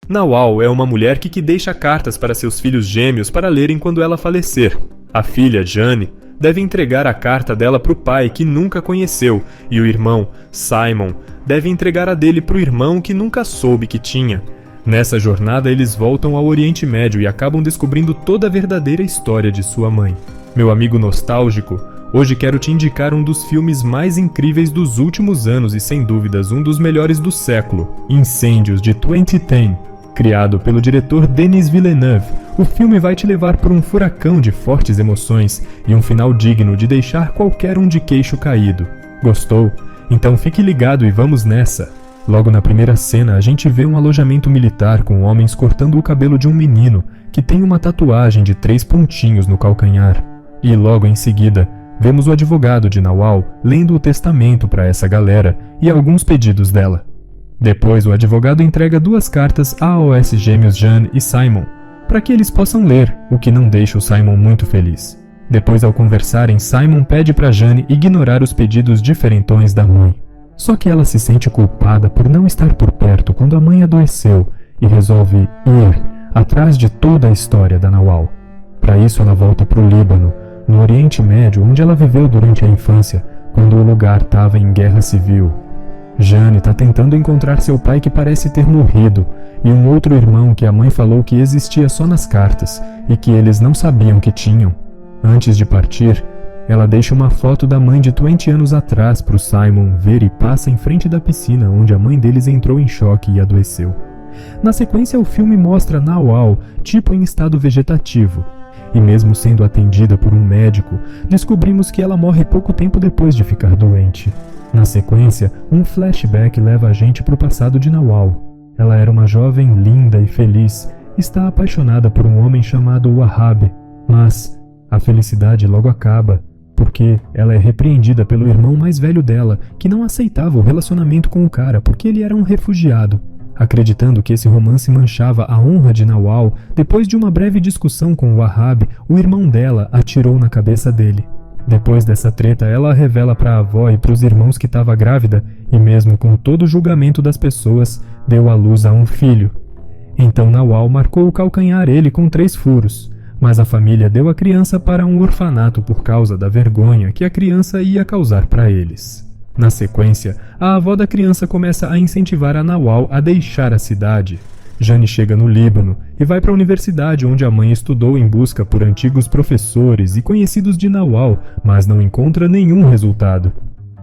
Nawal é uma mulher que deixa cartas para seus filhos gêmeos para lerem quando ela falecer. A filha, Jane, deve entregar a carta dela para o pai que nunca conheceu, e o irmão, Simon, deve entregar a dele para o irmão que nunca soube que tinha. Nessa jornada eles voltam ao Oriente Médio e acabam descobrindo toda a verdadeira história de sua mãe. Meu amigo nostálgico, hoje quero te indicar um dos filmes mais incríveis dos últimos anos e sem dúvidas um dos melhores do século, Incêndios de 2010. Criado pelo diretor Denis Villeneuve, o filme vai te levar por um furacão de fortes emoções e um final digno de deixar qualquer um de queixo caído. Gostou? Então fique ligado e vamos nessa! Logo na primeira cena, a gente vê um alojamento militar com homens cortando o cabelo de um menino que tem uma tatuagem de 3 pontinhos no calcanhar. E logo em seguida, vemos o advogado de Nawal lendo o testamento para essa galera e alguns pedidos dela. Depois, o advogado entrega 2 cartas aos gêmeos Jane e Simon, para que eles possam ler, o que não deixa o Simon muito feliz. Depois, ao conversarem, Simon pede para Jane ignorar os pedidos diferentões da mãe. Só que ela se sente culpada por não estar por perto quando a mãe adoeceu e resolve ir atrás de toda a história da Nawal. Para isso, ela volta para o Líbano, no Oriente Médio, onde ela viveu durante a infância, quando o lugar estava em guerra civil. Jane está tentando encontrar seu pai que parece ter morrido, e um outro irmão que a mãe falou que existia só nas cartas e que eles não sabiam que tinham. Antes de partir, ela deixa uma foto da mãe de 20 anos atrás para o Simon ver e passa em frente da piscina onde a mãe deles entrou em choque e adoeceu. Na sequência, o filme mostra Nawal tipo em estado vegetativo, e mesmo sendo atendida por um médico, descobrimos que ela morre pouco tempo depois de ficar doente. Na sequência, um flashback leva a gente para o passado de Nawal. Ela era uma jovem linda e feliz, está apaixonada por um homem chamado Wahab, mas a felicidade logo acaba, porque ela é repreendida pelo irmão mais velho dela, que não aceitava o relacionamento com o cara porque ele era um refugiado. Acreditando que esse romance manchava a honra de Nawal, depois de uma breve discussão com Wahab, o irmão dela atirou na cabeça dele. Depois dessa treta, ela revela para a avó e para os irmãos que estava grávida, e mesmo com todo o julgamento das pessoas, deu à luz a um filho. Então Nawal marcou o calcanhar ele com 3 furos, mas a família deu a criança para um orfanato por causa da vergonha que a criança ia causar para eles. Na sequência, a avó da criança começa a incentivar a Nawal a deixar a cidade. Jane chega no Líbano e vai para a universidade onde a mãe estudou em busca por antigos professores e conhecidos de Nawal, mas não encontra nenhum resultado.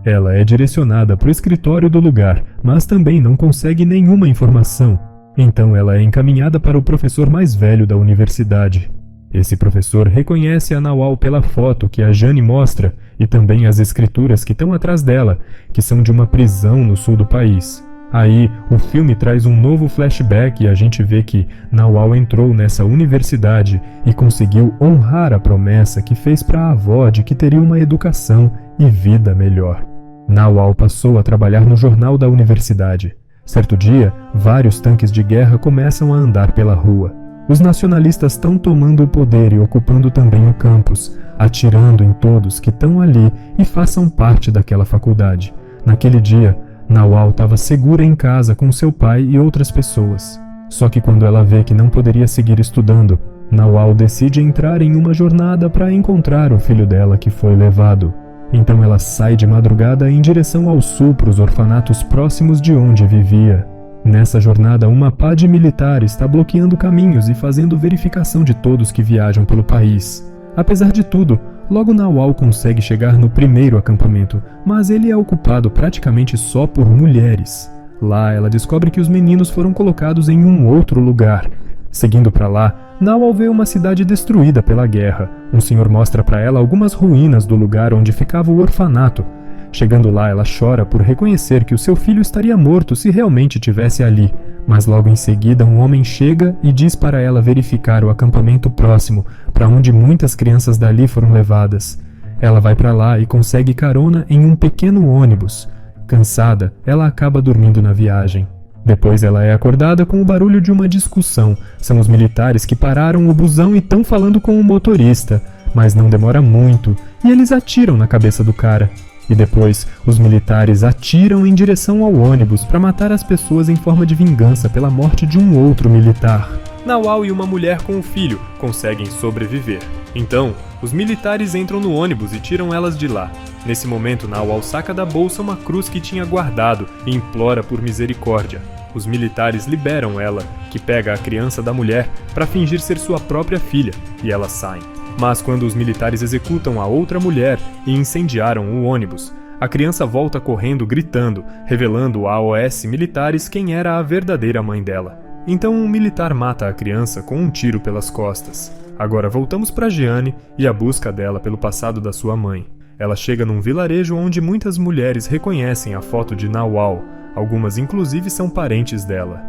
Ela é direcionada para o escritório do lugar, mas também não consegue nenhuma informação. Então ela é encaminhada para o professor mais velho da universidade. Esse professor reconhece a Nawal pela foto que a Jane mostra e também as escrituras que estão atrás dela, que são de uma prisão no sul do país. Aí, o filme traz um novo flashback e a gente vê que Nawal entrou nessa universidade e conseguiu honrar a promessa que fez para a avó de que teria uma educação e vida melhor. Nawal passou a trabalhar no jornal da universidade. Certo dia, vários tanques de guerra começam a andar pela rua. Os nacionalistas estão tomando o poder e ocupando também o campus, atirando em todos que estão ali e façam parte daquela faculdade. Naquele dia, Nawal estava segura em casa com seu pai e outras pessoas. Só que quando ela vê que não poderia seguir estudando, Nawal decide entrar em uma jornada para encontrar o filho dela que foi levado. Então ela sai de madrugada em direção ao sul para os orfanatos próximos de onde vivia. Nessa jornada, uma pá de militar está bloqueando caminhos e fazendo verificação de todos que viajam pelo país. Apesar de tudo, logo Nawal consegue chegar no primeiro acampamento, mas ele é ocupado praticamente só por mulheres. Lá ela descobre que os meninos foram colocados em um outro lugar. Seguindo para lá, Nawal vê uma cidade destruída pela guerra. Um senhor mostra para ela algumas ruínas do lugar onde ficava o orfanato. Chegando lá, ela chora por reconhecer que o seu filho estaria morto se realmente estivesse ali. Mas logo em seguida, um homem chega e diz para ela verificar o acampamento próximo, para onde muitas crianças dali foram levadas. Ela vai para lá e consegue carona em um pequeno ônibus. Cansada, ela acaba dormindo na viagem. Depois ela é acordada com o barulho de uma discussão. São os militares que pararam o busão e estão falando com o motorista, mas não demora muito, e eles atiram na cabeça do cara. E depois, os militares atiram em direção ao ônibus para matar as pessoas em forma de vingança pela morte de um outro militar. Nawal e uma mulher com um filho conseguem sobreviver. Então, os militares entram no ônibus e tiram elas de lá. Nesse momento, Nawal saca da bolsa uma cruz que tinha guardado e implora por misericórdia. Os militares liberam ela, que pega a criança da mulher para fingir ser sua própria filha, e elas saem. Mas quando os militares executam a outra mulher e incendiaram o ônibus, a criança volta correndo gritando, revelando a AOS militares quem era a verdadeira mãe dela. Então um militar mata a criança com um tiro pelas costas. Agora voltamos para Jeanne e a busca dela pelo passado da sua mãe. Ela chega num vilarejo onde muitas mulheres reconhecem a foto de Nawal, algumas inclusive são parentes dela.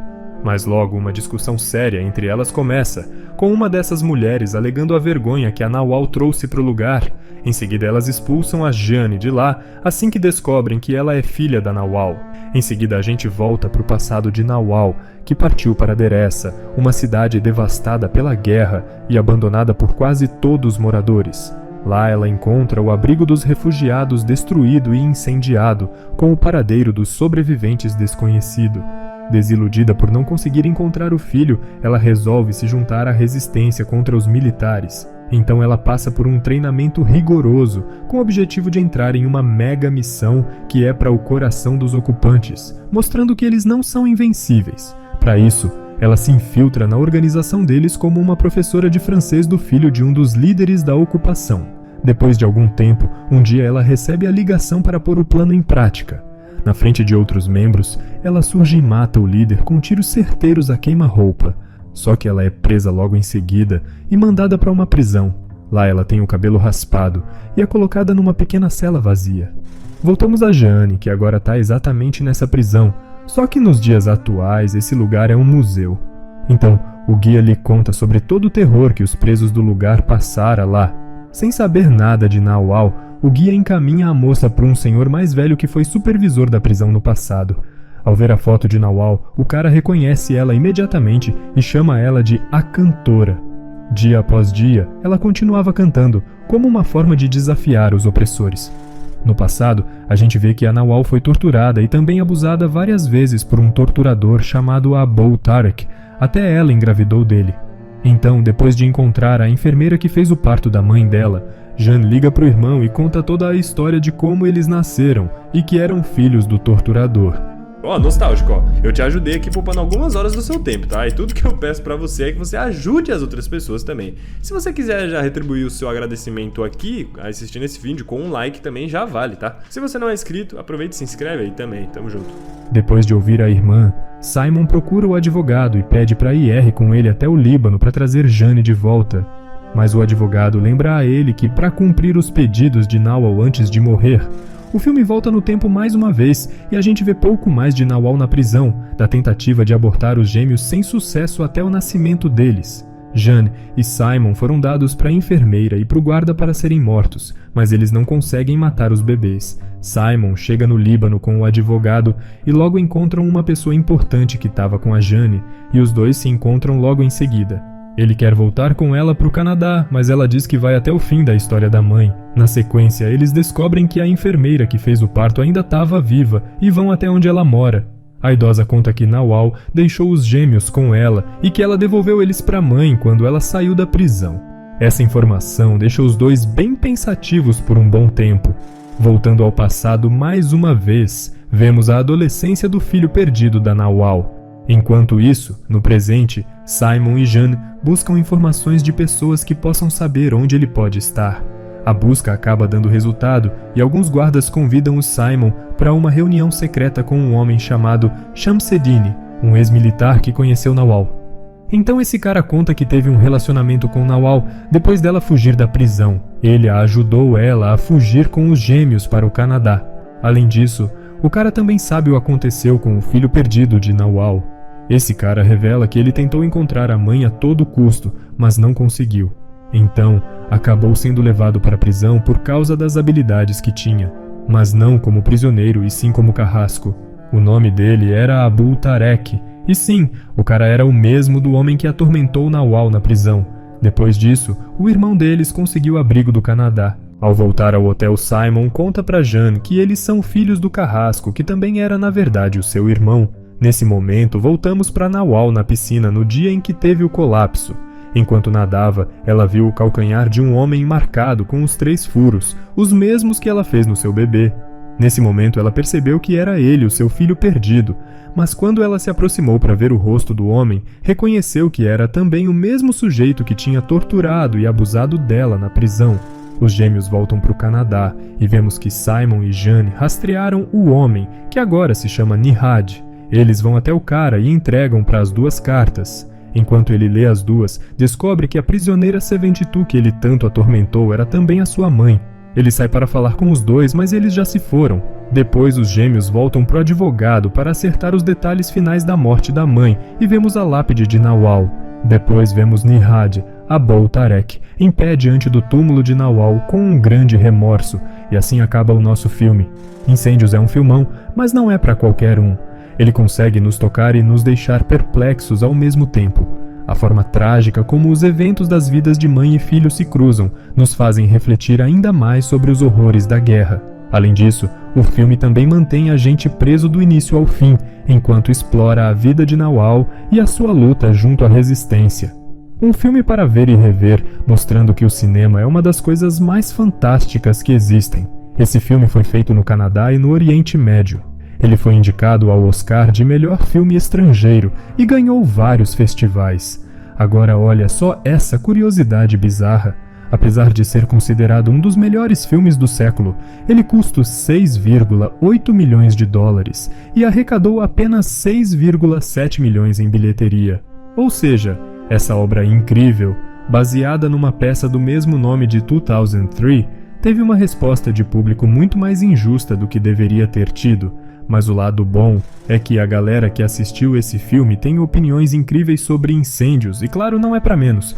Mas logo uma discussão séria entre elas começa, com uma dessas mulheres alegando a vergonha que a Nawal trouxe para o lugar. Em seguida elas expulsam a Jeanne de lá assim que descobrem que ela é filha da Nawal. Em seguida a gente volta para o passado de Nawal, que partiu para Deressa, uma cidade devastada pela guerra e abandonada por quase todos os moradores. Lá ela encontra o abrigo dos refugiados destruído e incendiado, com o paradeiro dos sobreviventes desconhecido. Desiludida por não conseguir encontrar o filho, ela resolve se juntar à resistência contra os militares. Então ela passa por um treinamento rigoroso, com o objetivo de entrar em uma mega missão que é para o coração dos ocupantes, mostrando que eles não são invencíveis. Para isso, ela se infiltra na organização deles como uma professora de francês do filho de um dos líderes da ocupação. Depois de algum tempo, um dia ela recebe a ligação para pôr o plano em prática. Na frente de outros membros, ela surge e mata o líder com tiros certeiros a queima-roupa. Só que ela é presa logo em seguida e mandada para uma prisão. Lá ela tem o cabelo raspado e é colocada numa pequena cela vazia. Voltamos a Jeanne, que agora está exatamente nessa prisão, só que nos dias atuais esse lugar é um museu. Então, o guia lhe conta sobre todo o terror que os presos do lugar passaram lá. Sem saber nada de Nawal, o guia encaminha a moça para um senhor mais velho que foi supervisor da prisão no passado. Ao ver a foto de Nawal, o cara reconhece ela imediatamente e chama ela de a cantora. Dia após dia, ela continuava cantando, como uma forma de desafiar os opressores. No passado, a gente vê que a Nawal foi torturada e também abusada várias vezes por um torturador chamado Abou Tarek, até ela engravidou dele. Então, depois de encontrar a enfermeira que fez o parto da mãe dela, Jeanne liga pro irmão e conta toda a história de como eles nasceram e que eram filhos do torturador. Nostálgico, eu te ajudei aqui poupando algumas horas do seu tempo, tá? E tudo que eu peço pra você é que você ajude as outras pessoas também. Se você quiser já retribuir o seu agradecimento aqui, assistindo esse vídeo com um like também já vale, tá? Se você não é inscrito, aproveita e se inscreve aí também, tamo junto. Depois de ouvir a irmã, Simon procura o advogado e pede pra ir com ele até o Líbano para trazer Jeanne de volta. Mas o advogado lembra a ele que para cumprir os pedidos de Nawal antes de morrer, o filme volta no tempo mais uma vez e a gente vê pouco mais de Nawal na prisão, da tentativa de abortar os gêmeos sem sucesso até o nascimento deles. Jeanne e Simon foram dados para a enfermeira e para o guarda para serem mortos, mas eles não conseguem matar os bebês. Simon chega no Líbano com o advogado e logo encontram uma pessoa importante que estava com a Jeanne, e os dois se encontram logo em seguida. Ele quer voltar com ela para o Canadá, mas ela diz que vai até o fim da história da mãe. Na sequência, eles descobrem que a enfermeira que fez o parto ainda estava viva e vão até onde ela mora. A idosa conta que Nawal deixou os gêmeos com ela e que ela devolveu eles para a mãe quando ela saiu da prisão. Essa informação deixa os dois bem pensativos por um bom tempo. Voltando ao passado mais uma vez, vemos a adolescência do filho perdido da Nawal. Enquanto isso, no presente, Simon e Jeanne buscam informações de pessoas que possam saber onde ele pode estar. A busca acaba dando resultado e alguns guardas convidam o Simon para uma reunião secreta com um homem chamado Shamseddine, um ex-militar que conheceu Nawal. Então esse cara conta que teve um relacionamento com Nawal depois dela fugir da prisão. Ele ajudou ela a fugir com os gêmeos para o Canadá. Além disso, o cara também sabe o que aconteceu com o filho perdido de Nawal. Esse cara revela que ele tentou encontrar a mãe a todo custo, mas não conseguiu. Então, acabou sendo levado para a prisão por causa das habilidades que tinha, mas não como prisioneiro e sim como carrasco. O nome dele era Abou Tarek, e sim, o cara era o mesmo do homem que atormentou Nawal na prisão. Depois disso, o irmão deles conseguiu abrigo do Canadá. Ao voltar ao hotel, Simon conta pra Jane que eles são filhos do carrasco, que também era na verdade o seu irmão. Nesse momento, voltamos para Nawal na piscina no dia em que teve o colapso. Enquanto nadava, ela viu o calcanhar de um homem marcado com os 3 furos, os mesmos que ela fez no seu bebê. Nesse momento, ela percebeu que era ele, o seu filho perdido, mas quando ela se aproximou para ver o rosto do homem, reconheceu que era também o mesmo sujeito que tinha torturado e abusado dela na prisão. Os gêmeos voltam para o Canadá e vemos que Simon e Jane rastrearam o homem, que agora se chama Nihad. Eles vão até o cara e entregam para as 2 cartas. Enquanto ele lê as 2, descobre que a prisioneira 72 que ele tanto atormentou era também a sua mãe. Ele sai para falar com os 2, mas eles já se foram. Depois, os gêmeos voltam pro advogado para acertar os detalhes finais da morte da mãe e vemos a lápide de Nawal. Depois vemos Nihad, Abou Tarek, em pé diante do túmulo de Nawal com um grande remorso, e assim acaba o nosso filme. Incêndios é um filmão, mas não é para qualquer um. Ele consegue nos tocar e nos deixar perplexos ao mesmo tempo. A forma trágica como os eventos das vidas de mãe e filho se cruzam nos fazem refletir ainda mais sobre os horrores da guerra. Além disso, o filme também mantém a gente preso do início ao fim, enquanto explora a vida de Nawal e a sua luta junto à resistência. Um filme para ver e rever, mostrando que o cinema é uma das coisas mais fantásticas que existem. Esse filme foi feito no Canadá e no Oriente Médio. Ele foi indicado ao Oscar de melhor filme estrangeiro e ganhou vários festivais. Agora olha só essa curiosidade bizarra. Apesar de ser considerado um dos melhores filmes do século, ele custa 6,8 milhões de dólares e arrecadou apenas 6,7 milhões em bilheteria. Ou seja, essa obra incrível, baseada numa peça do mesmo nome de 2003, teve uma resposta de público muito mais injusta do que deveria ter tido. Mas o lado bom é que a galera que assistiu esse filme tem opiniões incríveis sobre incêndios, e claro, não é pra menos.